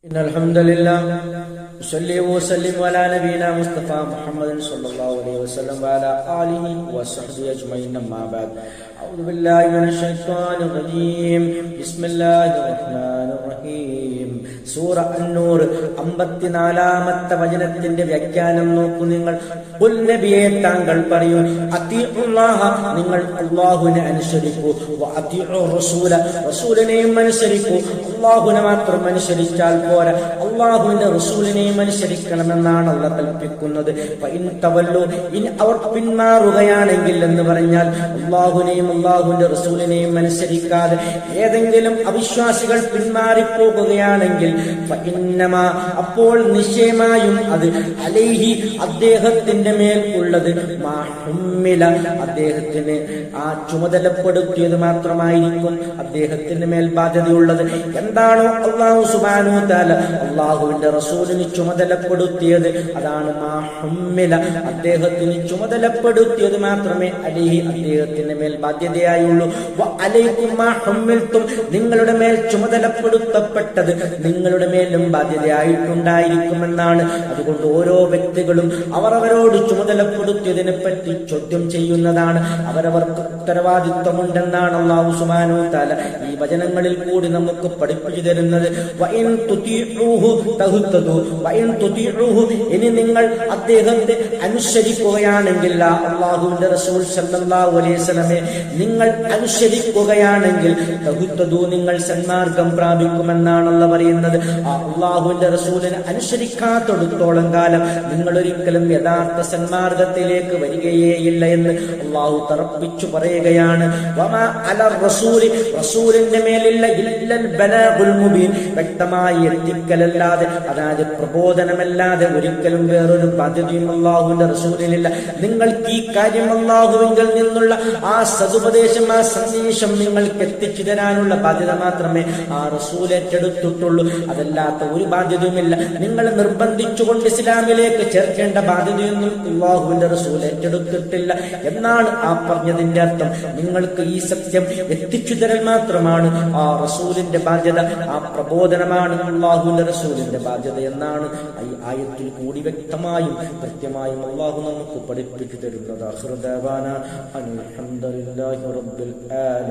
إن الحمد لله نصلي وسلم على نبينا مصطفى محمد صلى الله عليه وسلم وعلى آله وصحبه أجمعين أما بعد أعوذ بالله من الشيطان الرجيم بسم الله الرحمن الرحيم സൂറ അന്നൂർ 54-ാമത്തെ വചനത്തിന്റെ വ്യാഖ്യാനം നോക്കൂ നിങ്ങൾ. ഖുൽ നബിയെ താങ്കൾ പറയൂ, അത്തിഉല്ലാഹ നിങ്ങൾ അല്ലാഹുവിനെ അനുസരിക്കൂ, വ അത്തിഉ റസൂല റസൂലിനെയും അനുസരിക്കൂ. അല്ലാഹുവിനെ മാത്രം അനുസരിച്ചാൽ പോരാ, അല്ലാഹുവിന്റെ റസൂലിനെയും അനുസരിക്കണമെന്നാണ് അല്ലാഹു കൽപ്പിക്കുന്നത്. ഫഇൻ തവല്ലു ഇൻ അവർ പിന്മാറുകയാണെങ്കിൽ എന്ന് പറഞ്ഞാൽ അല്ലാഹുവിനെയും അല്ലാഹുവിന്റെ റസൂലിനെയും അനുസരിക്കാതെ ഏതെങ്കിലും അവിശ്വാസികൾ പിന്മാറിപ്പോകുകയാണെങ്കിൽ അപ്പോൾ നിശ്ചയമായും അത് അലൈഹി അദ്ദേഹത്തിന്റെ മേൽ ഉള്ളത് അദ്ദേഹത്തിന് ആ ചുമതലപ്പെടുത്തിയത് മാത്രമായിരിക്കും അദ്ദേഹത്തിന്റെ മേൽ ബാധ്യതയുള്ളത്. എന്താണോ അല്ലാഹു സുബ്ഹാനഹു വ തആല അല്ലാഹുവിന്റെ റസൂലിന് ചുമതലപ്പെടുത്തിയത് അതാണ് അദ്ദേഹത്തിന് ചുമതലപ്പെടുത്തിയത് മാത്രമേ അലൈഹി അദ്ദേഹത്തിന്റെ മേൽ ബാധ്യതയായുള്ളൂ. അലൈക്കും മാ ഹുമ്മിൽതും നിങ്ങളുടെ മേൽ ചുമതലപ്പെടുത്തപ്പെട്ടത് നിങ്ങളുടെ മേലും ബാധ്യതയായിട്ടുണ്ടായിരിക്കുമെന്നാണ്. അതുകൊണ്ട് ഓരോ വ്യക്തികളും അവരവരോട് ചുമതലപ്പെടുത്തിയതിനെ പറ്റി ചോദ്യം ചെയ്യുന്നതാണ്. അവരവർക്ക് ഉത്തരവാദിത്വമുണ്ടെന്നാണ് അല്ലാഹു സുബ്ഹാനഹു വ തആല ഈ വചനങ്ങളിൽ കൂടി നമുക്ക് പഠിപ്പിച്ചു തരുന്നത്. വഇൻ തുതിഉഹു തഹ്തദു വഇൻ തുതിഉഹു ഇനി നിങ്ങൾ അദ്ദേഹത്തെ അനുസരിക്കുകയാണെങ്കിൽ, അല്ലാഹുവിന്റെ റസൂൽ സല്ലല്ലാഹു അലൈഹി വസല്ലമയെ നിങ്ങൾ അനുസരിക്കുകയാണെങ്കിൽ തഹ്തദു നിങ്ങൾ സന്മാർഗം പ്രാപിക്കുമെന്നാണ് അല്ലാഹു പറയുന്നത്. അള്ളാഹുവിന്റെ റസൂലിനെ അനുസരിക്കാത്തടത്തോളം കാലം നിങ്ങൾ ഒരിക്കലും യഥാർത്ഥ സന്മാർഗത്തിലേക്ക് വരികയേയില്ല എന്ന് അള്ളാഹു തറപ്പിച്ചു പറയുകയാണ്. റസൂലിന്റെ മേലില്ല ഇല്ലൽ ബലാഗുൽ മുബീൻ വ്യക്തമായി എത്തിക്കലല്ലാതെ, അതായത് പ്രബോധനമല്ലാതെ ഒരിക്കലും വേറൊരു ബാധ്യതയും അള്ളാഹുവിന്റെ റസൂലിനില്ല. നിങ്ങൾക്ക് ഈ കാര്യം അള്ളാഹുവിങ്കിൽ നിന്നുള്ള ആ സതുപദേശം, ആ സന്ദേശം നിങ്ങൾക്ക് എത്തിച്ചു തരാനുള്ള ബാധ്യത മാത്രമേ ആ റസൂൽ ഏറ്റെടുത്തിട്ടുള്ളൂ. അതല്ലാത്ത ഒരു ബാധ്യതയുമില്ല. നിങ്ങൾ നിർബന്ധിച്ചുകൊണ്ട് ഇസ്ലാമിലേക്ക് ചേർക്കേണ്ട ബാധ്യതയൊന്നും അല്ലാഹുവിന്റെ റസൂൽ ഏറ്റെടുത്തിട്ടില്ല എന്നാണ് ആ പറഞ്ഞതിന്റെ അർത്ഥം. നിങ്ങൾക്ക് ഈ സത്യം എത്തിച്ചു തരൽ മാത്രമാണ് ആ റസൂലിന്റെ ബാധ്യത, ആ പ്രബോധനമാണ് അല്ലാഹുവിന്റെ റസൂലിന്റെ ബാധ്യത എന്നാണ് ഈ ആയത്തിൽ കൂടി വ്യക്തമായും കൃത്യമായും അല്ലാഹു നമുക്ക് പഠിപ്പിച്ചു തരുന്നത്. ആഖിറു ദഅവാനാ അൽഹംദുലില്ലാഹി റബ്ബിൽ ആലമീൻ.